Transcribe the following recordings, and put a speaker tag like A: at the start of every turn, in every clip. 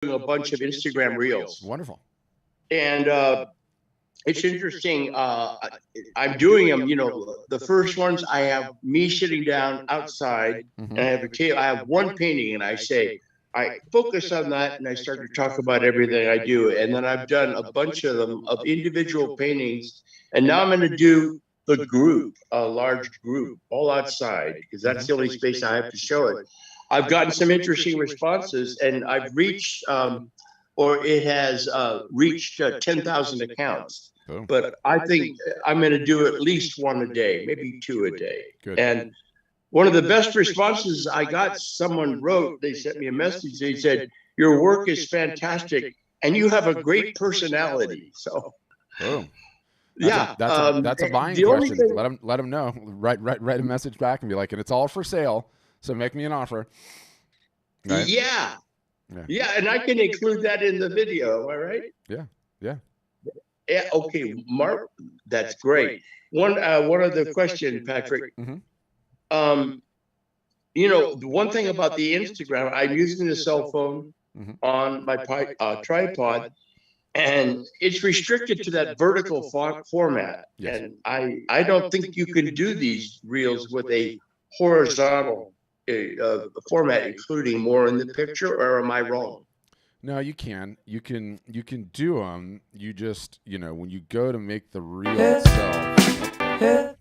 A: a bunch of Instagram reels.
B: Wonderful.
A: And it's interesting. I'm doing them, the first ones I have me sitting down outside, and I have a table. I have one painting, and I focus on that, and I start to talk about everything I do. And then I've done a bunch of them of individual paintings, and now I'm going to do the group, a large group, all outside, because that's the only space I have to show it. I've gotten some interesting responses, and I've reached, or it has reached 10,000 accounts.
B: Boom.
A: But I think I'm going to do at least one a day, maybe two a day.
B: Good.
A: And one of the best responses I got, someone wrote, they sent me a message. They said, "Your work is fantastic, and you have a great personality." So,
B: boom.
A: That's
B: a buying question. Let them know. Write a message back and be like, and it's all for sale. So make me an offer.
A: Right? Yeah. And I can include that in the video. Am I right?
B: Yeah.
A: Okay, Mark, that's great. One other question, Patrick. The one thing about the Instagram, I'm using the cell phone on my tripod, and it's restricted to that vertical format.
B: Yes.
A: And I don't think you can do these reels with a horizontal format, including more in the picture, or am I wrong?
B: No, you can. You can do them. You just, when you go to make the reel itself.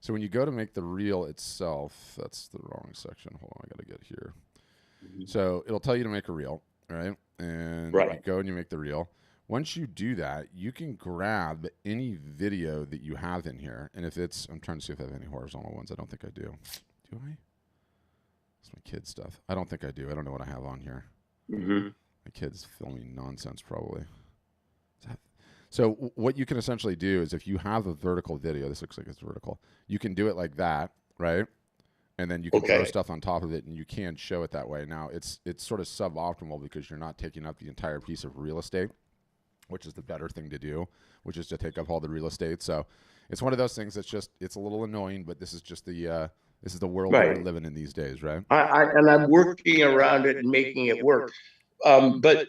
B: So when you go to make the reel itself, that's the wrong section. Hold on, I got to get here. So it'll tell you to make a reel, right? And you go and you make the reel. Once you do that, you can grab any video that you have in here. And if it's, I'm trying to see if I have any horizontal ones. I don't think I do. Do I? It's my kid stuff. I don't think I do. I don't know what I have on here. My kid's filming nonsense, probably. So what you can essentially do is, if you have a vertical video, this looks like it's vertical, you can do it like that, right? And then you can throw stuff on top of it, and you can show it that way. Now, it's sort of suboptimal because you're not taking up the entire piece of real estate, which is the better thing to do, which is to take up all the real estate. So it's one of those things that's just, it's a little annoying, but this is just the world that we're living in these days, right?
A: And I'm working around it and making it work. But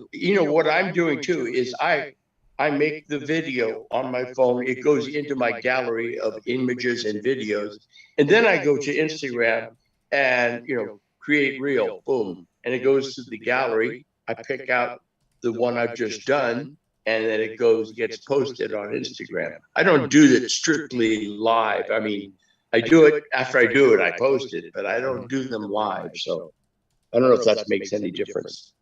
A: what I'm doing too is I make the video on my phone. It goes into my gallery of images and videos, and then I go to Instagram and create reel, boom, and it goes to the gallery. I pick out the one I've just done, and then it gets posted on Instagram. I don't do that strictly live. I mean, I do it after I do it, I post it, but I don't do them live. So I don't know if that makes any difference.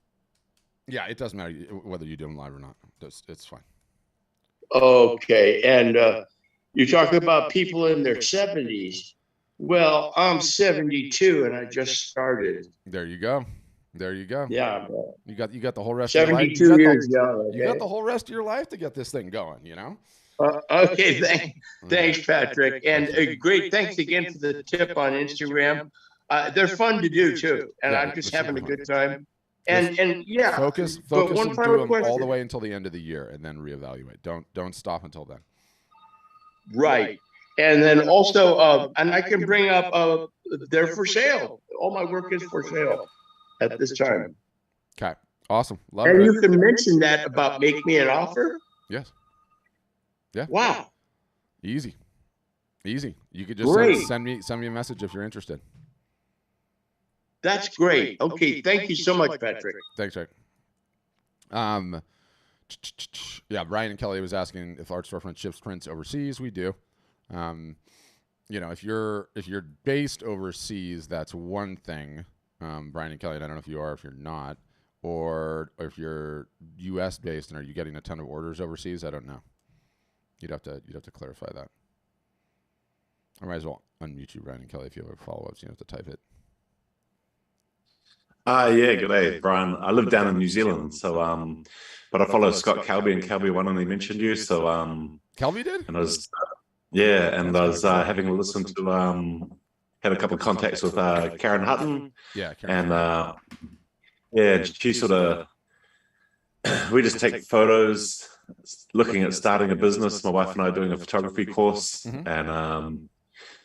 B: Yeah, it doesn't matter whether you do them live or not. It's fine.
A: Okay, and you talk about people in their 70s. Well, I'm 72, and I just started.
B: There you go.
A: Yeah,
B: you got the whole rest of your life.
A: 72 years young. Okay?
B: You got the whole rest of your life to get this thing going.
A: Okay, thanks, Patrick, and great. Thanks again for the tip on Instagram. They're fun to do too, and I'm just having a good time. And yeah,
B: focus and do them all the way until the end of the year, and then reevaluate. Don't stop until then.
A: Right, and then also, and I can bring up, they're for sale. All my work is for sale at this time.
B: Okay, awesome. Love
A: and
B: it.
A: You can mention that about make me an offer.
B: Yes. Yeah.
A: Wow.
B: Easy. You could just send me a message if you're interested.
A: That's great. Okay, thank you so much, Patrick.
B: Thanks, Rick. Yeah, Brian and Kelly was asking if Art Storefront ships prints overseas. We do. If you're based overseas, that's one thing. Brian and Kelly, and I don't know if you are, if you're not, or if you're U.S. based, and are you getting a ton of orders overseas? I don't know. You'd have to clarify that. I might as well unmute you, Brian and Kelly, if you have follow-ups. You have to type it.
C: Yeah, g'day, Brian. I live down in New Zealand, so but I follow Scott Calby, and Calby one only mentioned you, so
B: Calby did?
C: And I was having a listen to had a couple of contacts with Karen Hutton.
B: Yeah, Karen.
C: And she sort of we just take photos, looking at starting a business. My wife and I are doing a photography course, and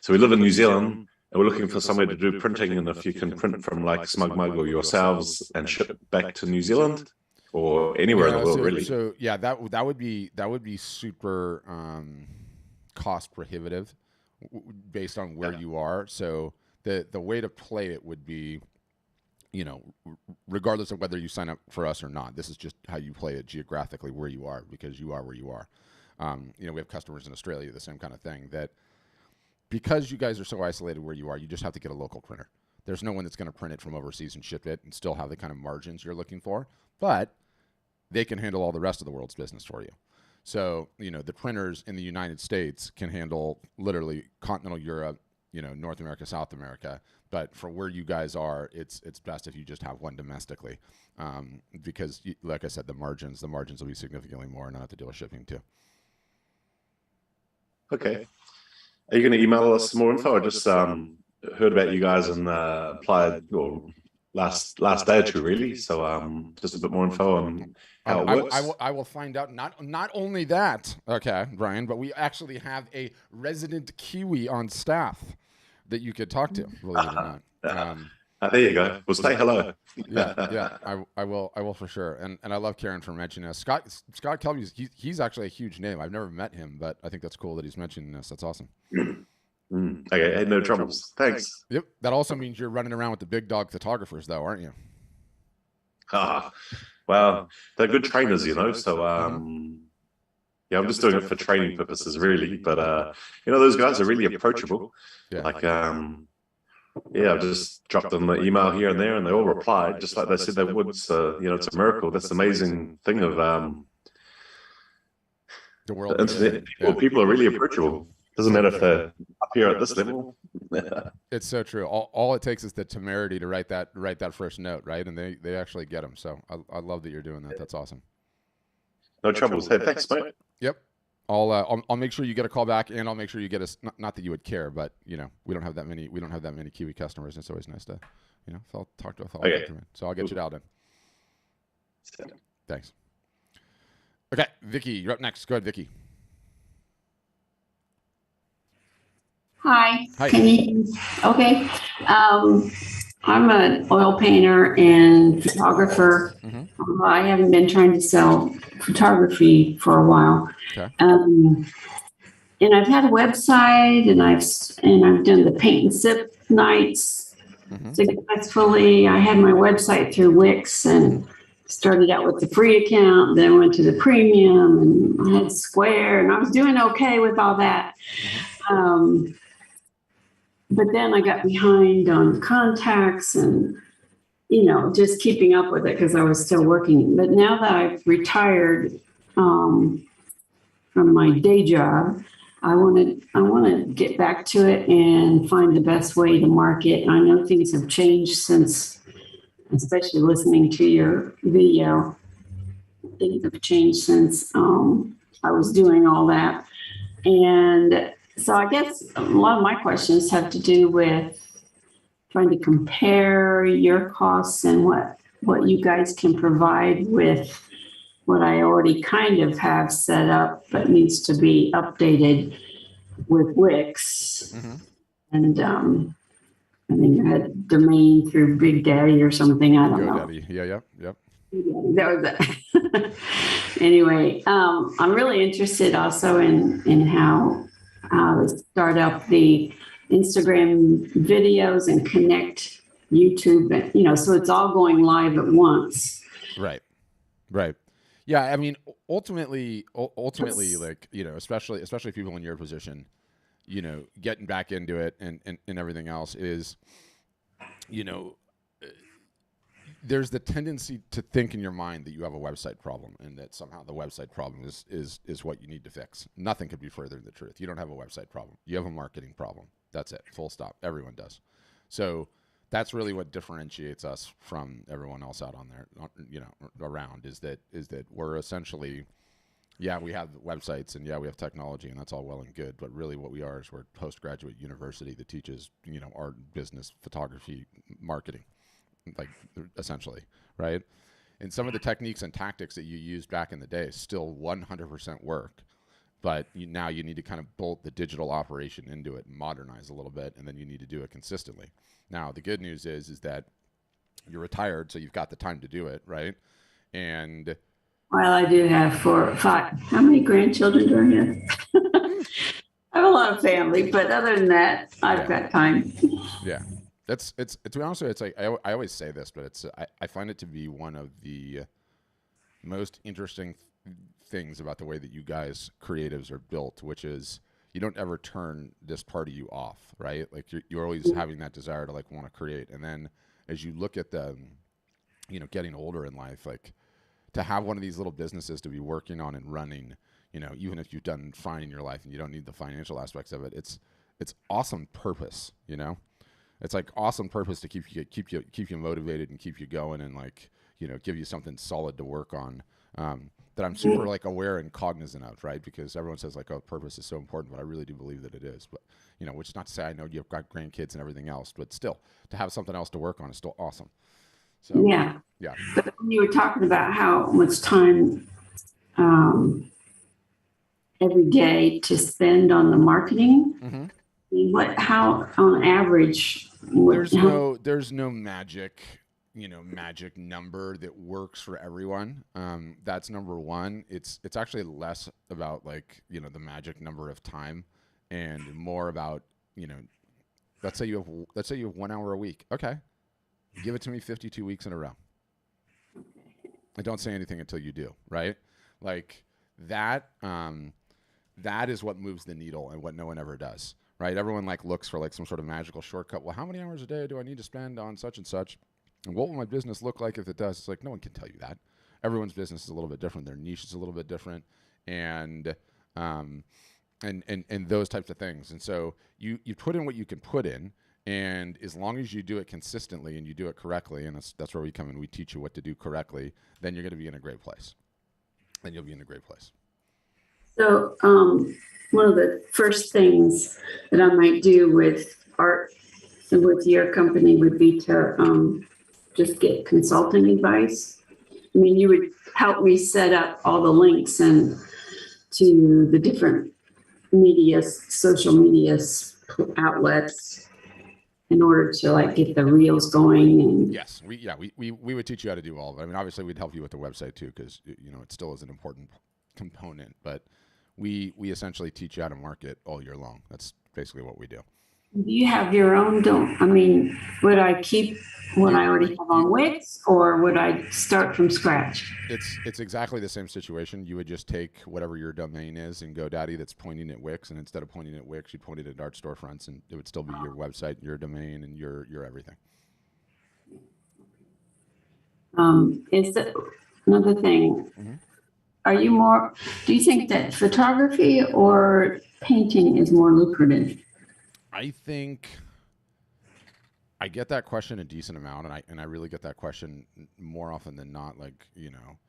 C: so we live in New Zealand. And we're looking for somewhere to do printing, and if you can print from like SmugMug or yourselves and ship back to New Zealand or anywhere in the world, really.
B: So yeah, that would be super cost prohibitive based on where you are. So the way to play it would be, regardless of whether you sign up for us or not, this is just how you play it geographically where you are, because you are where you are. We have customers in Australia, the same kind of thing, that because you guys are so isolated where you are, you just have to get a local printer. There's no one that's going to print it from overseas and ship it and still have the kind of margins you're looking for, but they can handle all the rest of the world's business for you. So, the printers in the United States can handle literally continental Europe, North America, South America. But for where you guys are, it's best if you just have one domestically, because, like I said, the margins will be significantly more, and not have to deal with shipping too.
C: Okay. Are you going to email us some more info? I just heard about you guys and applied last day or two, really. So just a bit more info on how it works.
B: I will find out. Not only that, okay, Brian, but we actually have a resident Kiwi on staff that you could talk to, believe it or not.
C: There you go. Well, say hello.
B: Yeah, I will for sure. And I love Karen for mentioning us. Scott Kelby, he's actually a huge name. I've never met him, but I think that's cool that he's mentioning us. That's awesome.
C: Okay, no troubles. Thanks.
B: Yep. That also means you're running around with the big dog photographers, though, aren't you?
C: Well, they're good trainers, So yeah, I'm just doing it for training purposes, really. But those guys are really approachable.
B: Yeah.
C: Like I've just dropped them the email here and there, and they all replied just like they said they would. So it's a miracle. That's the amazing thing of
B: the world.
C: The internet. People are really approachable. Doesn't matter if they're up here at this level.
B: It's so true. All it takes is the temerity to write that first note, right? And they actually get them. So I love that you're doing that. That's awesome.
C: No troubles. Hey, thanks, mate.
B: Yep. I'll make sure you get a call back, and I'll make sure you get us. Not that you would care, but we don't have that many Kiwi customers. And it's always nice to talk to a fellow.
C: Okay.
B: So I'll get you dialed in. Thanks. Okay, Vicky, you're up next. Go ahead, Vicky.
D: Hi.
B: Hi.
D: Can you? Okay. I'm an oil painter and photographer.
B: Mm-hmm.
D: I haven't been trying to sell photography for a while.
B: Okay.
D: And I've had a website, and I've done the paint and sip nights successfully. I had my website through Wix and started out with the free account, then went to the premium, and I had Square, and I was doing okay with all that. But then I got behind on contacts and, just keeping up with it because I was still working. But now that I've retired from my day job, I want to get back to it and find the best way to market. I know things have changed since, especially listening to your video, things have changed since I was doing all that. And so I guess a lot of my questions have to do with trying to compare your costs and what you guys can provide with what I already kind of have set up, but needs to be updated with Wix.
B: Mm-hmm.
D: And I think I had domain through Big Daddy or something. I don't know.
B: GoDaddy. Yeah. Yep.
D: That was it. Anyway, I'm really interested also in how to start up the Instagram videos and connect YouTube, so it's all going live at once.
B: Right. Yeah, I mean, ultimately, like, especially people in your position, getting back into it and everything else is, there's the tendency to think in your mind that you have a website problem and that somehow the website problem is what you need to fix. Nothing could be further than the truth. You don't have a website problem. You have a marketing problem. That's it. Full stop. Everyone does. So that's really what differentiates us from everyone else out on there, around is that we're essentially, we have websites and we have technology and that's all well and good. But really what we are is we're a postgraduate university that teaches, art, business, photography, marketing. Like essentially, right? And some of the techniques and tactics that you used back in the day still 100% work. but now you need to kind of bolt the digital operation into it and modernize a little bit, and then you need to do it consistently. Now, the good news is that you're retired, so you've got the time to do it, right? And
D: well, I do have 4 or 5. How many grandchildren do I have? I have a lot of family, but other than that, I've got time.
B: Yeah. It's to be honest with you, it's like I always say this, but it's I find it to be one of the most interesting things about the way that you guys creatives are built, which is you don't ever turn this part of you off, right? Like you're always having that desire to like want to create, and then as you look at the, you know, getting older in life, like to have one of these little businesses to be working on and running, you know, even if you've done fine in your life and you don't need the financial aspects of it, it's awesome purpose, you know. It's like awesome purpose to keep you motivated and keep you going and like, you know, give you something solid to work on, that I'm super like aware and cognizant of, right? Because everyone says like, oh, purpose is so important, but I really do believe that it is. But, you know, which is not to say I know you've got grandkids and everything else, but still to have something else to work on is still awesome. So
D: Yeah.
B: yeah.
D: But when you were talking about how much time every day to spend on the marketing, how on average?
B: There's no magic, you know, magic number that works for everyone. That's number one. It's actually less about like, you know, the magic number of time and more about, you know, let's say you have 1 hour a week. Okay. Give it to me 52 weeks in a row. And don't say anything until you do, right? Like that is what moves the needle and what no one ever does, right? Everyone like looks for like some sort of magical shortcut. Well, how many hours a day do I need to spend on such and such? And what will my business look like if it does? It's like, no one can tell you that. Everyone's business is a little bit different. Their niche is a little bit different. And those types of things. And so you put in what you can put in. And as long as you do it consistently and you do it correctly, and that's where we come in, we teach you what to do correctly, then you're going to be in a great place. Then you'll be in a great place.
D: So one of the first things that I might do with art and with your company would be to just get consulting advice. I mean, you would help me set up all the links and to the different social media outlets in order to like get the reels going. And
B: yes, we would teach you how to do all of it. I mean, obviously we'd help you with the website too, because you know it still is an important component. But we essentially teach you how to market all year long. That's basically what we do.
D: Do you have your own? Would I keep what I already have on Wix, or would I start from scratch?
B: It's exactly the same situation. You would just take whatever your domain is in GoDaddy that's pointing at Wix, and instead of pointing at Wix, you'd point it at Art Storefronts, and it would still be your website, your domain, and your everything.
D: Is that another thing? Mm-hmm. Do you think that photography or painting is more lucrative?
B: I think I get that question a decent amount, and I really get that question more often than not. Like, you know,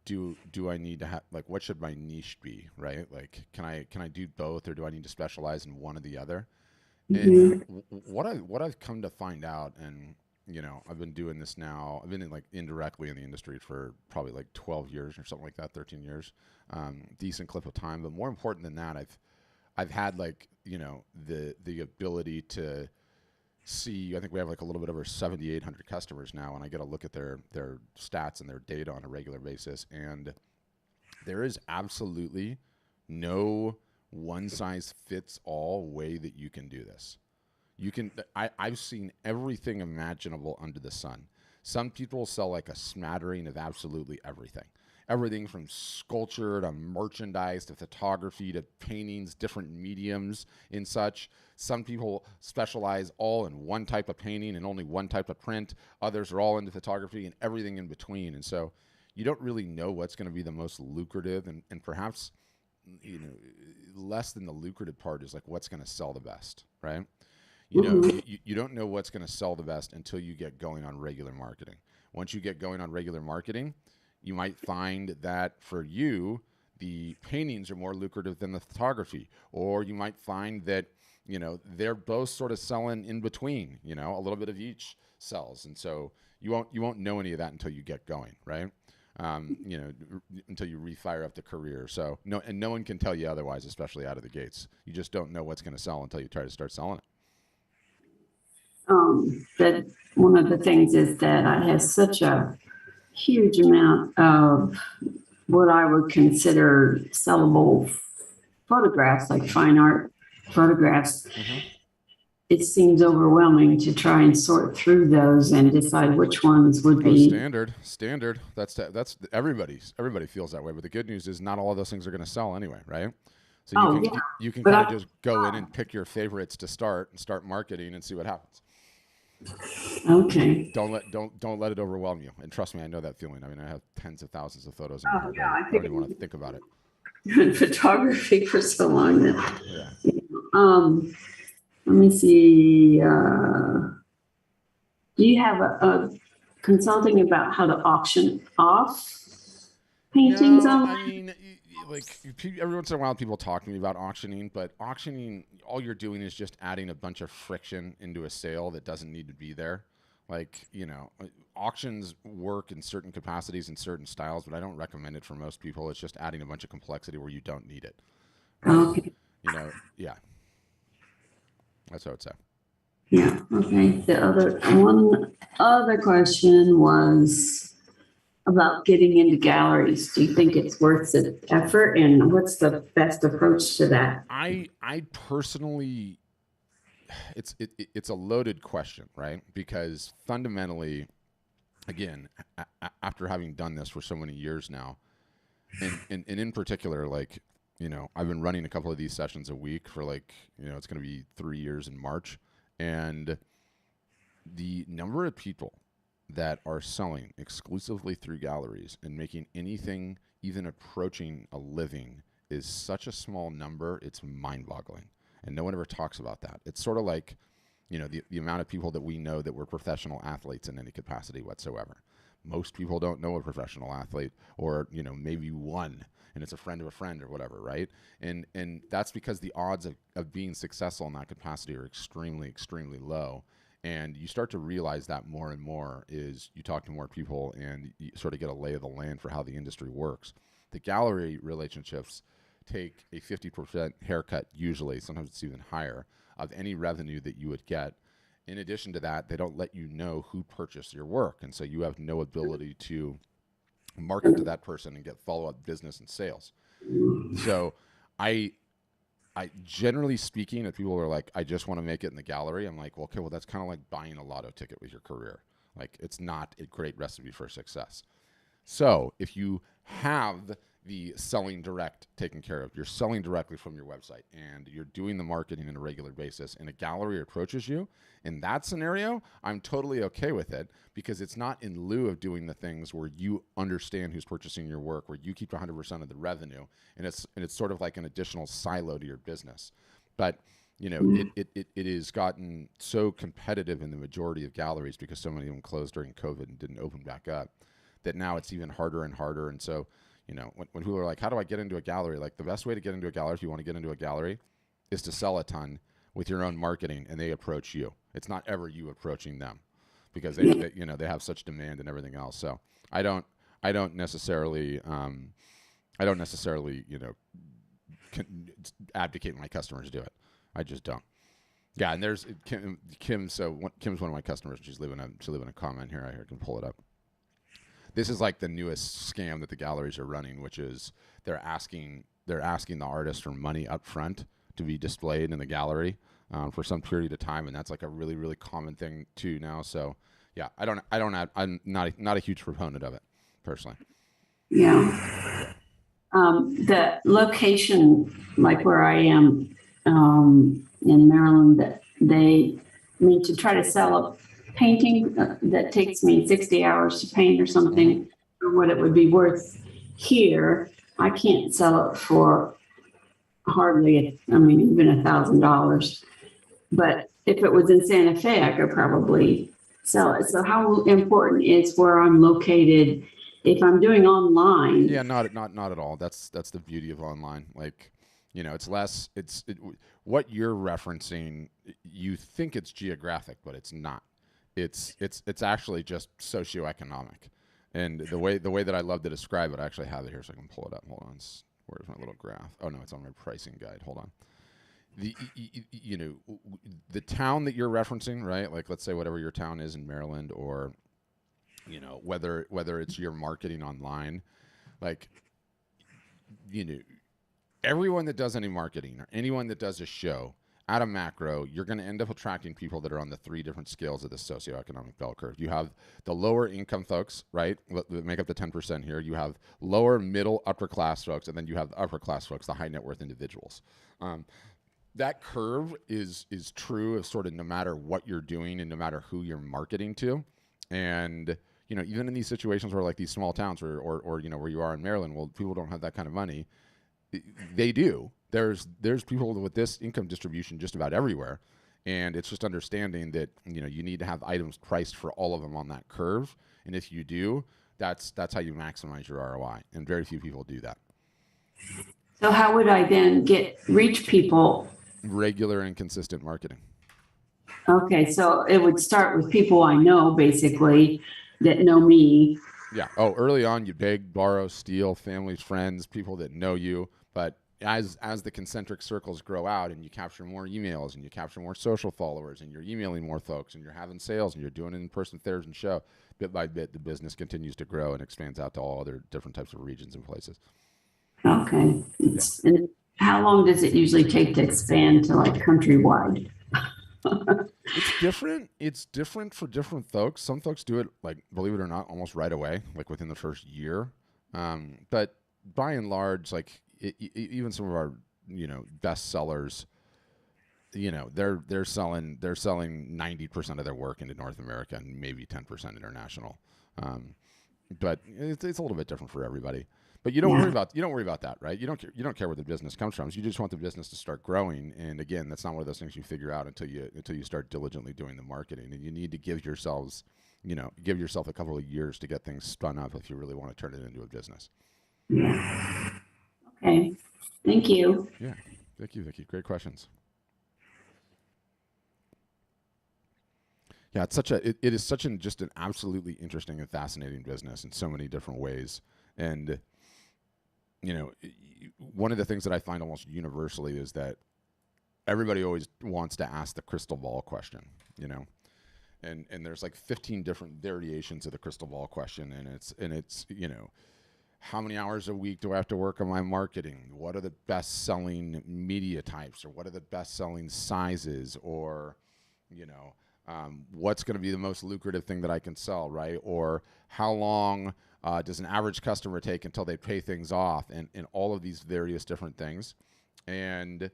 B: do I need to have, like, what should my niche be, right? Like, can I do both, or do I need to specialize in one or the other? Mm-hmm. And what I've come to find out, and you know, I've been doing this now. I've been in, like, indirectly in the industry for probably like 12 years or something like that, 13 years, decent clip of time. But more important than that, I've had, like, you know, the ability to see, I think we have like a little bit over 7,800 customers now, and I get to look at their stats and their data on a regular basis. And there is absolutely no one size fits all way that you can do this. I've seen everything imaginable under the sun. Some people sell like a smattering of absolutely everything. Everything from sculpture to merchandise to photography to paintings, different mediums and such. Some people specialize all in one type of painting and only one type of print. Others are all into photography and everything in between. And so you don't really know what's going to be the most lucrative, and perhaps, you know, less than the lucrative part is like what's going to sell the best, right? You know, you don't know what's going to sell the best until you get going on regular marketing. Once you get going on regular marketing, you might find that for you, the paintings are more lucrative than the photography, or you might find that, you know, they're both sort of selling in between, you know, a little bit of each sells. And so you won't know any of that until you get going, right? until you refire up the career. So no one can tell you otherwise, especially out of the gates. You just don't know what's going to sell until you try to start selling it.
D: That one of the things is that I have such a huge amount of what I would consider sellable photographs, like fine art photographs.
B: Mm-hmm.
D: It seems overwhelming to try and sort through those and decide which ones would be
B: standard. That's everybody feels that way. But the good news is not all of those things are going to sell anyway, right? So you can kind of just go in and pick your favorites to start marketing and see what happens.
D: Okay.
B: Don't let it overwhelm you. And trust me, I know that feeling. I mean, I have tens of thousands of photos in my head. I don't even want to think about it.
D: In photography for so long that, let me see. Do you have a consulting about how to auction off paintings?
B: I mean, like every once in a while, people talk to me about auctioning, but auctioning, all you're doing is just adding a bunch of friction into a sale that doesn't need to be there. Like, auctions work in certain capacities and certain styles, but I don't recommend it for most people. It's just adding a bunch of complexity where you don't need it. Right?
D: Okay.
B: Yeah. That's what I would say.
D: Yeah. Okay. One other question was about getting into galleries. Do you think it's worth the effort, and what's the best approach to that?
B: I personally, it's a loaded question, right? Because fundamentally, again, after having done this for so many years now, and in particular, like, I've been running a couple of these sessions a week for it's going to be 3 years in March. And the number of people that are selling exclusively through galleries and making anything even approaching a living is such a small number, it's mind-boggling. And no one ever talks about that. It's sort of like, the amount of people that we know that were professional athletes in any capacity whatsoever. Most people don't know a professional athlete, or, maybe one, and it's a friend of a friend or whatever, right? And that's because the odds of being successful in that capacity are extremely, extremely low. And you start to realize that more and more as you talk to more people and you sort of get a lay of the land for how the industry works. The gallery relationships take a 50% haircut usually, sometimes it's even higher, of any revenue that you would get. In addition to that, they don't let you know who purchased your work. And so you have no ability to market to that person and get follow-up business and sales. So I generally speaking, if people are like, I just want to make it in the gallery, I'm like, well, okay, well, that's kind of like buying a lotto ticket with your career. Like, it's not a great recipe for success. So if you have the selling direct taken care of, you're selling directly from your website and you're doing the marketing on a regular basis, and a gallery approaches you, in that scenario, I'm totally okay with it, because it's not in lieu of doing the things where you understand who's purchasing your work, where you keep 100% of the revenue, and it's sort of like an additional silo to your business. But it has gotten so competitive in the majority of galleries, because so many of them closed during COVID and didn't open back up, that now it's even harder and harder. And so, when people are like, how do I get into a gallery? Like, the best way to get into a gallery, if you want to get into a gallery, is to sell a ton with your own marketing, and they approach you. It's not ever you approaching them, because they have such demand and everything else. So I don't necessarily advocate my customers do it. I just don't. Yeah, and there's Kim. So Kim's one of my customers. She's leaving a comment here. I can pull it up. This is like the newest scam that the galleries are running, which is they're asking the artist for money up front to be displayed in the gallery for some period of time, and that's like a really, really common thing too now. So yeah, I'm not a huge proponent of it personally.
D: Yeah. The location, like where I am in Maryland, that to try to sell a painting that takes me 60 hours to paint or something, or what it would be worth here, I can't sell it for hardly, even $1,000. But if it was in Santa Fe, I could probably sell it. So how important is where I'm located if I'm doing online?
B: Yeah, not at all. That's the beauty of online. Like, it's less. What you're referencing. You think it's geographic, but it's not. It's actually just socioeconomic, And the way that I love to describe it, I actually have it here so I can pull it up. Hold on. Where's my little graph? Oh no, it's on my pricing guide. Hold on. The town that you're referencing, right? Like, let's say whatever your town is in Maryland, or whether it's your marketing online, like, everyone that does any marketing or anyone that does a show at a macro, you're going to end up attracting people that are on the 3 different scales of the socioeconomic bell curve. You have the lower income folks, right, that make up the 10% here. You have lower, middle, upper class folks, and then you have the upper class folks, the high net worth individuals. That curve is true of sort of no matter what you're doing and no matter who you're marketing to. And even in these situations where, like, these small towns or where you are in Maryland, well, people don't have that kind of money. They do. There's people with this income distribution just about everywhere, and it's just understanding that you need to have items priced for all of them on that curve, and if you do, that's how you maximize your ROI, and very few people do that.
D: So how would I then reach people?
B: Regular and consistent marketing.
D: Okay, so it would start with people I know, basically, that know me.
B: Yeah. Oh, early on, you beg, borrow, steal, families, friends, people that know you. But as the concentric circles grow out and you capture more emails and you capture more social followers and you're emailing more folks and you're having sales and you're doing in-person fairs and show, bit by bit, the business continues to grow and expands out to all other different types of regions and places.
D: Okay. And how long does it usually take to expand to, like, countrywide?
B: It's different for different folks. Some folks do it, like, believe it or not, almost right away, like within the first year. But by and large, like, even some of our best sellers, they're selling 90% of their work into North America and maybe 10% international. But it's a little bit different for everybody. But you don't worry about that, right? You don't care where the business comes from. So you just want the business to start growing. And again, that's not one of those things you figure out until you start diligently doing the marketing. And you need to give yourself a couple of years to get things spun up if you really want to turn it into a business.
D: Yeah. Okay. Thank you.
B: Yeah. Thank you, Vicki. Great questions. Yeah, it is just an absolutely interesting and fascinating business in so many different ways. And one of the things that I find almost universally is that everybody always wants to ask the crystal ball question, and there's like 15 different variations of the crystal ball question, and it's how many hours a week do I have to work on my marketing? What are the best selling media types, or what are the best selling sizes, or what's going to be the most lucrative thing that I can sell, right? Or how long does an average customer take until they pay things off, and all of these various different things. And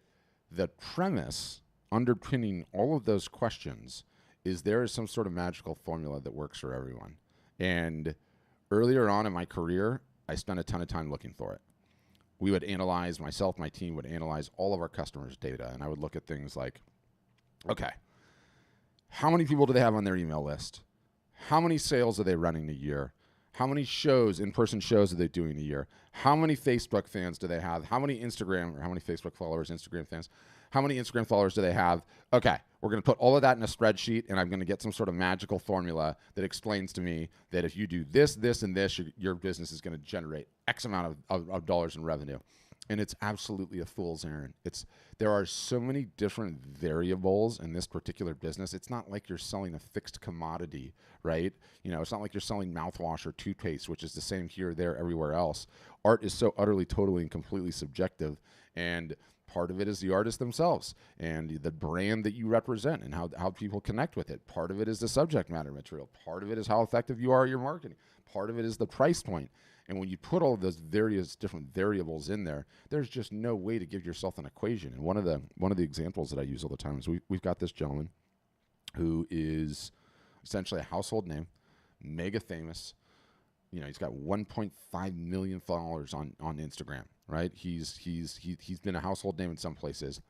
B: the premise underpinning all of those questions is there is some sort of magical formula that works for everyone. And earlier on in my career, I spent a ton of time looking for it. We would analyze, my team would analyze all of our customers' data, and I would look at things like, okay, how many people do they have on their email list? How many sales are they running a year? How many in-person shows are they doing a year? How many Facebook fans do they have? How many Facebook followers, Instagram fans? How many Instagram followers do they have? Okay, we're going to put all of that in a spreadsheet, and I'm going to get some sort of magical formula that explains to me that if you do this, this, and this, your business is going to generate X amount of dollars in revenue. And it's absolutely a fool's errand. There are so many different variables in this particular business. It's not like you're selling a fixed commodity, right? It's not like you're selling mouthwash or toothpaste, which is the same here, there, everywhere else. Art is so utterly, totally, and completely subjective. And part of it is the artists themselves and the brand that you represent and how people connect with it. Part of it is the subject matter material. Part of it is how effective you are at your marketing. Part of it is the price point. And when you put all of those various different variables in there, there's just no way to give yourself an equation. And one of the examples that I use all the time is we've got this gentleman who is essentially a household name, mega famous. He's got 1.5 million followers on Instagram, right? He's been a household name in some places.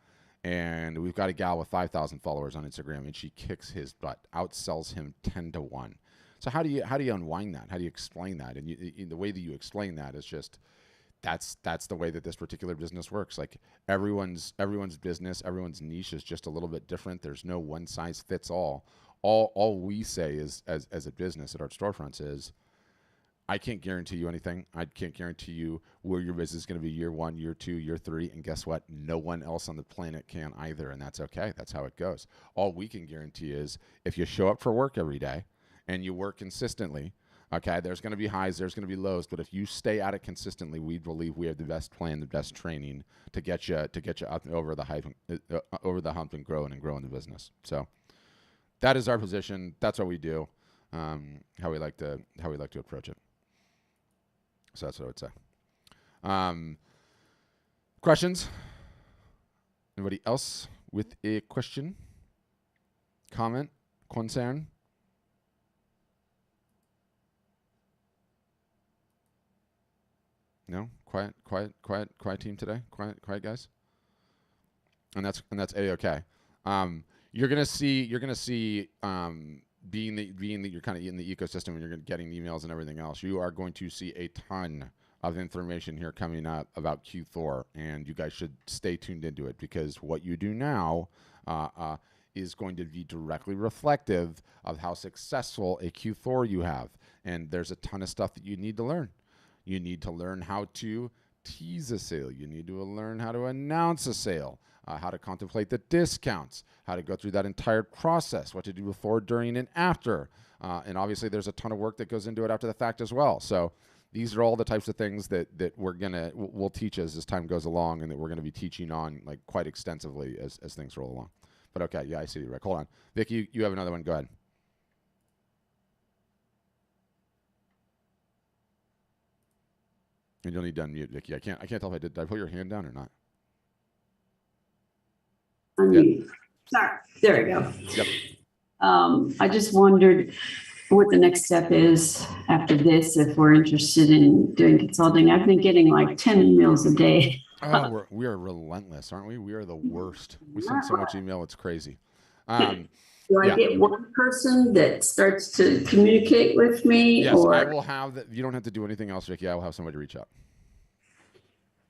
B: And we've got a gal with 5,000 followers on Instagram, and she kicks his butt, outsells him 10-1. So how do you unwind that? How do you explain that? And the way that you explain that is just that's the way that this particular business works. Like everyone's business, everyone's niche is just a little bit different. There's no one size fits all. All we say is as a business at Art Storefronts is I can't guarantee you anything. I can't guarantee you where your business is going to be year 1, year 2, year 3. And guess what? No one else on the planet can either. And that's okay. That's how it goes. All we can guarantee is if you show up for work every day and you work consistently, okay, there's going to be highs, there's going to be lows. But if you stay at it consistently, we believe we have the best plan, the best training to get you up over the hump and growing the business. So that is our position. That's what we do. How we like to approach it. So that's what I would say. Questions? Anybody else with a question, comment, concern? No? Quiet team today? Quiet guys? And that's A-okay. You're gonna see being that you're kind of in the ecosystem and you're getting emails and everything else, you are going to see a ton of information here coming up about Q4, and you guys should stay tuned into it, because what you do now is going to be directly reflective of how successful a Q4 you have. And there's a ton of stuff that you need to learn. You need to learn how to tease a sale. You need to learn how to announce a sale. How to contemplate the discounts, how to go through that entire process, what to do before, during, and after. And obviously there's a ton of work that goes into it after the fact as well. So these are all the types of things that we'll teach as time goes along, and that we're going to be teaching on like quite extensively as things roll along. But okay, yeah, I see you, Rick. Hold on. Vic, you have another one. Go ahead. And you'll need to unmute, Vicky. I can't tell if did I put your hand down or not?
D: Unmute. Sorry. There we go.
B: Yep.
D: I just wondered what the next step is after this, if we're interested in doing consulting. I've been getting like 10 emails a day.
B: Oh, we are relentless, aren't we? We are the worst. We send so much email, it's crazy.
D: Do I get one person that starts to communicate with me?
B: Yes,
D: or
B: I will have that. You don't have to do anything else, Vicky. I will have somebody reach out.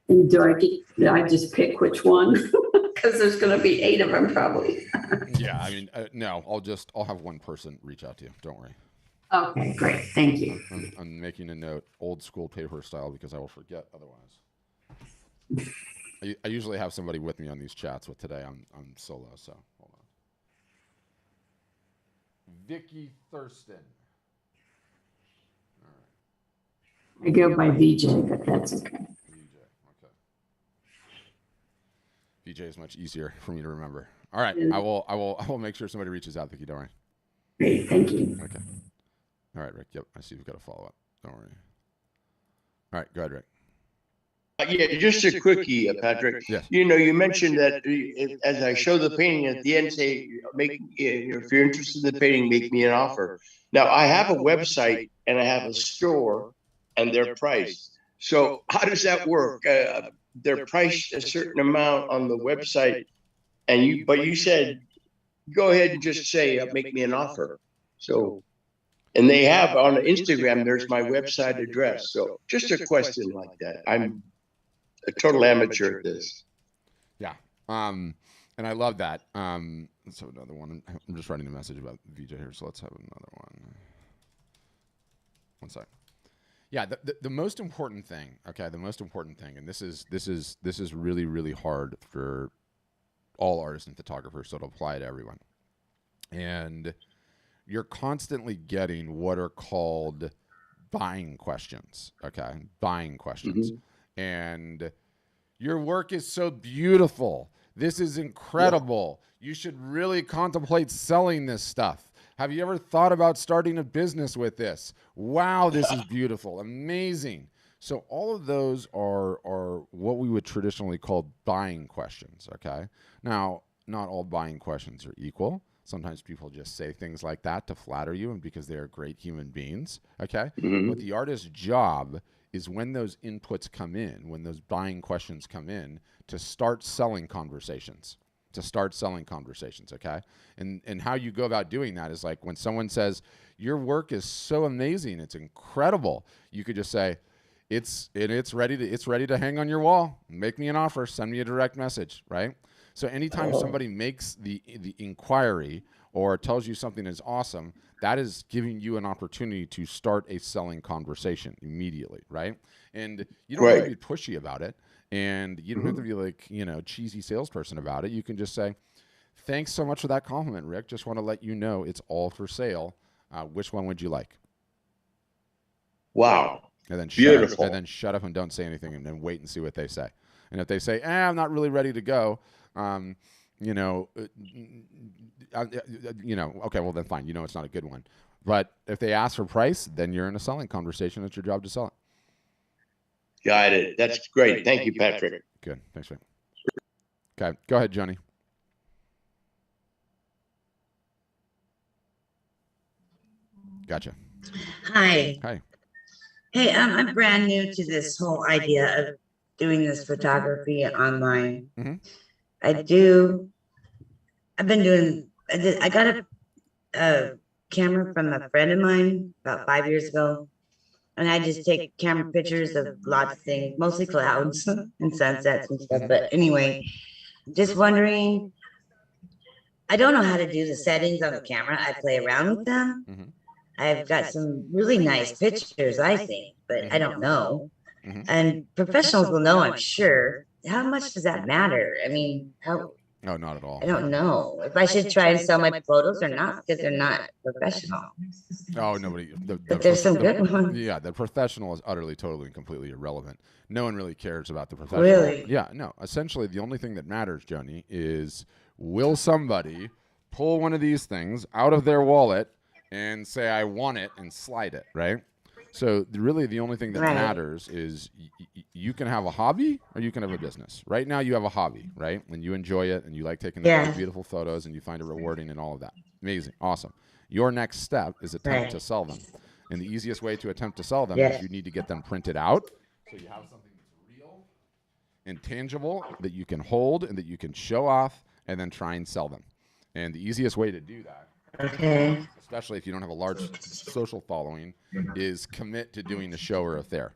D: And do I just pick which one? Because there's going to be 8 of them probably.
B: Yeah, I mean, no, I'll have one person reach out to you. Don't worry.
D: Okay, great. Thank you.
B: I'm making a note, old school paper style, because I will forget otherwise. I usually have somebody with me on these chats, but today I'm solo, so hold on. Vicky Thurston. All right.
D: I go by VJ, but that's okay.
B: VJ, okay. VJ is much easier for me to remember. All right, I will make sure somebody reaches out, Vicky. Don't worry.
D: Great, thank you.
B: Okay. All right, Rick. Yep, I see we've got a follow up. Don't worry. All right, go ahead, Rick.
A: Yeah, just a quickie, Patrick.
B: Yes.
A: You know, you mentioned that as I show the painting at the end, say, if you're interested in the painting, make me an offer. Now, I have a website and I have a store, and they're priced. So how does that work? They're priced a certain amount on the website, but you said, go ahead and just say, make me an offer. So, and they have on Instagram, there's my website address. So just a question like that. I'm a total amateur at this.
B: Yeah. And I love that. Let's have another one. I'm just writing a message about VJ here, so let's have another one. One sec. Yeah, the most important thing, okay, and this is really, really hard for all artists and photographers, so it'll apply to everyone. And you're constantly getting what are called buying questions, okay? Buying questions. Mm-hmm. And your work is so beautiful. This is incredible. Yeah. You should really contemplate selling this stuff. Have you ever thought about starting a business with this? Wow, this is beautiful. Amazing. So all of those are what we would traditionally call buying questions, okay? Now, not all buying questions are equal. Sometimes people just say things like that to flatter you and because they are great human beings, okay? Mm-hmm. But the artist's job is when those inputs come in, when those buying questions come in, to start selling conversations. Okay? And how you go about doing that is like when someone says, your work is so amazing, it's incredible, you could just say, it's ready to hang on your wall. Make me an offer, send me a direct message, right? So anytime somebody makes the inquiry or tells you something is awesome, that is giving you an opportunity to start a selling conversation immediately, right? And you don't have to be pushy about it, and you don't have to be like, cheesy salesperson about it. You can just say, thanks so much for that compliment, Rick. Just want to let you know it's all for sale. Which one would you like?
A: Wow.
B: And then
A: Beautiful.
B: Shut up and don't say anything, and then wait and see what they say. And if they say, I'm not really ready to go, okay, well then fine. It's not a good one. But if they ask for price, then you're in a selling conversation. It's your job to sell it.
A: Got it. That's great. Thank you, Patrick.
B: Good. Thanks, Rick. Okay, go ahead, Johnny. Gotcha.
E: Hi.
B: Hi.
E: Hey, I'm brand new to this whole idea of doing this photography online.
B: Mm-hmm.
E: I got a camera from a friend of mine about 5 years ago. And I just take camera pictures of lots of things, mostly clouds and sunsets and stuff. But anyway, just wondering, I don't know how to do the settings on the camera. I play around with them.
B: Mm-hmm.
E: I've got some really nice pictures, I think, but I don't know.
B: Mm-hmm.
E: And professionals will know, I'm sure. How much does that matter? I mean,
B: No, not at all.
E: I don't know if I should try and sell my photos or not, because they're not professional.
B: Oh, nobody.
E: But there's some good ones.
B: Yeah, the professional is utterly, totally, and completely irrelevant. No one really cares about the professional.
E: Really?
B: Yeah, no. Essentially, the only thing that matters, Joni, is will somebody pull one of these things out of their wallet and say, I want it, and slide it, right? So really the only thing that matters is you can have a hobby or you can have a business. Right now you have a hobby, right? And you enjoy it and you like taking the beautiful photos and you find it rewarding and all of that. Amazing. Awesome. Your next step is attempt to sell them. And the easiest way to attempt to sell them is you need to get them printed out so you have something that's real and tangible that you can hold and that you can show off and then try and sell them. And the easiest way to do that, especially if you don't have a large social following, is commit to doing a show or a fair.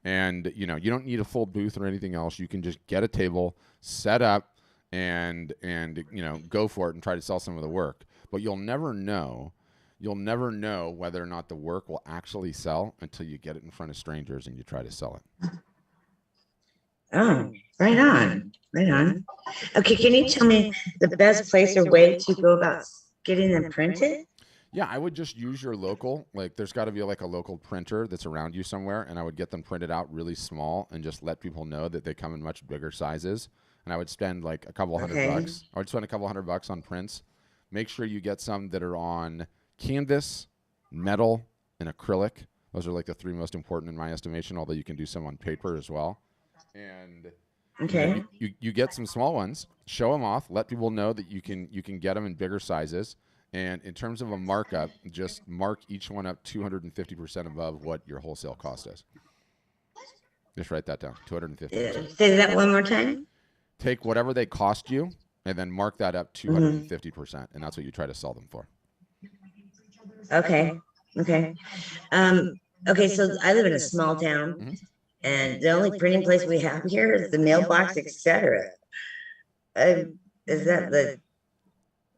B: And you don't need a full booth or anything else. You can just get a table, set up, and go for it and try to sell some of the work. But you'll never know whether or not the work will actually sell until you get it in front of strangers and you try to sell it.
E: Oh, right on. Okay, can you tell me the best place or way to go about getting them printed?
B: Yeah, I would just use your local, there's got to be a local printer that's around you somewhere, and I would get them printed out really small and just let people know that they come in much bigger sizes. And I would spend a couple $100. I would spend a couple $100 on prints. Make sure you get some that are on canvas, metal, and acrylic. Those are the three most important in my estimation, although you can do some on paper as well. And you get some small ones, show them off, let people know that you can get them in bigger sizes. And in terms of a markup, just mark each one up 250% above what your wholesale cost is. Just write that down, 250%.
E: Say that one more time.
B: Take whatever they cost you and then mark that up 250%, and that's what you try to sell them for.
E: Okay. Okay, so I live in a small town, and the only printing place we have here is the mailbox, etc. Is that the...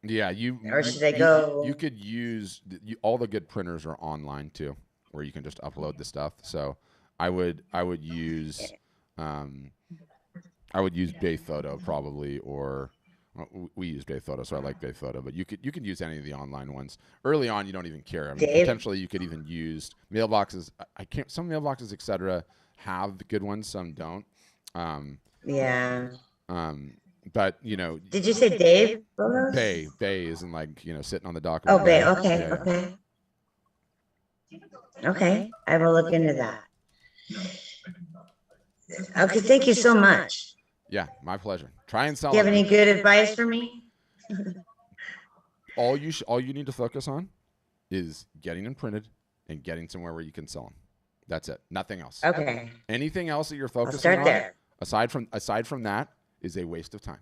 B: Yeah,
E: or should I go?
B: You could use all the good printers are online too, where you can just upload the stuff. So I would use Bay Photo probably, or we use Bay Photo, so I like Bay Photo. But you can use any of the online ones. Early on, you don't even care. I mean, potentially you could even use mailboxes. Some mailboxes, etc., have the good ones, some don't. But
E: did you say Dave?
B: Bay isn't sitting on the dock.
E: Oh, Bay. Okay. I will look into that. Okay, thank you so much.
B: Yeah, my pleasure. Try and sell.
E: Do you have any good advice for me?
B: All you need to focus on is getting them printed and getting somewhere where you can sell them. That's it. Nothing else.
E: Okay.
B: Anything else that you're focusing
E: start
B: on,
E: there.
B: aside from that, is a waste of time,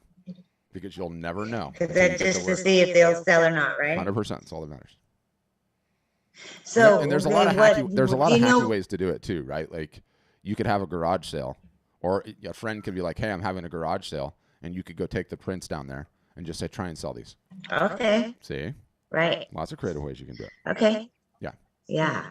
B: because you'll never know.
E: Because that's just to see if they'll sell or not, right?
B: 100%. That's all that matters.
E: So
B: and there's a lot of hacky ways to do it too, right? You could have a garage sale, or a friend could be like, "Hey, I'm having a garage sale," and you could go take the prints down there, and just say, try and sell these.
E: Okay.
B: See?
E: Right.
B: Lots of creative ways you can do it.
E: Okay.
B: Yeah.
E: Yeah.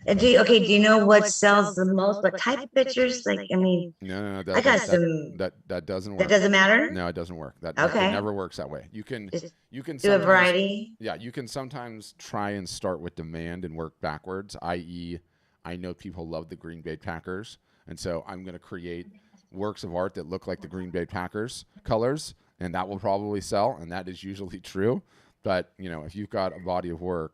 E: And do you know what sells the most? What type of pictures? Like, I mean,
B: No,
E: I got some.
B: that doesn't work.
E: That doesn't matter?
B: No, it doesn't work. It
E: Okay.
B: never works that way. You can
E: Just
B: you can
E: do a
B: sometimes,
E: variety.
B: yeah, you can sometimes try and start with demand and work backwards, i.e., I know people love the Green Bay Packers, and so I'm going to create works of art that look like the Green Bay Packers colors, and that will probably sell, and that is usually true. But, you know, if you've got a body of work,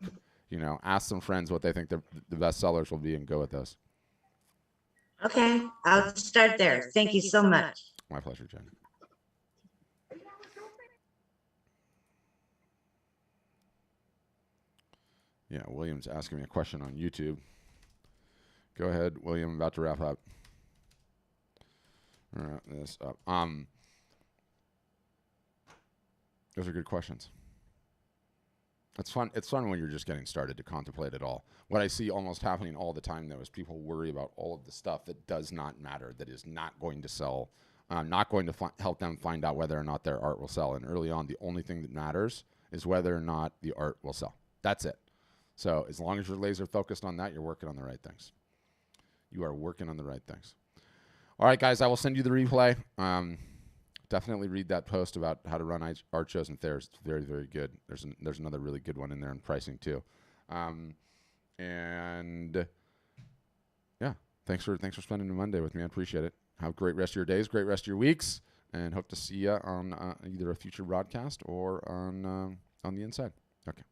B: you know, ask some friends what they think the best sellers will be and go with those.
E: Okay. I'll start there. Thank you so much.
B: My pleasure, Jen. Yeah, William's asking me a question on YouTube. Go ahead, William. I'm about to wrap up. Wrap this up. Those are good questions. It's fun. It's fun when you're just getting started to contemplate it all. What I see almost happening all the time, though, is people worry about all of the stuff that does not matter, that is not going to sell, not going to help them find out whether or not their art will sell. And early on, the only thing that matters is whether or not the art will sell. That's it. So as long as you're laser focused on that, you're working on the right things. You are working on the right things. All right, guys, I will send you the replay. Definitely read that post about how to run art shows and fairs. It's very, very good. There's another really good one in there in pricing too. And yeah, thanks for spending the Monday with me. I appreciate it. Have a great rest of your days, great rest of your weeks, and hope to see you on either a future broadcast or on the inside. Okay.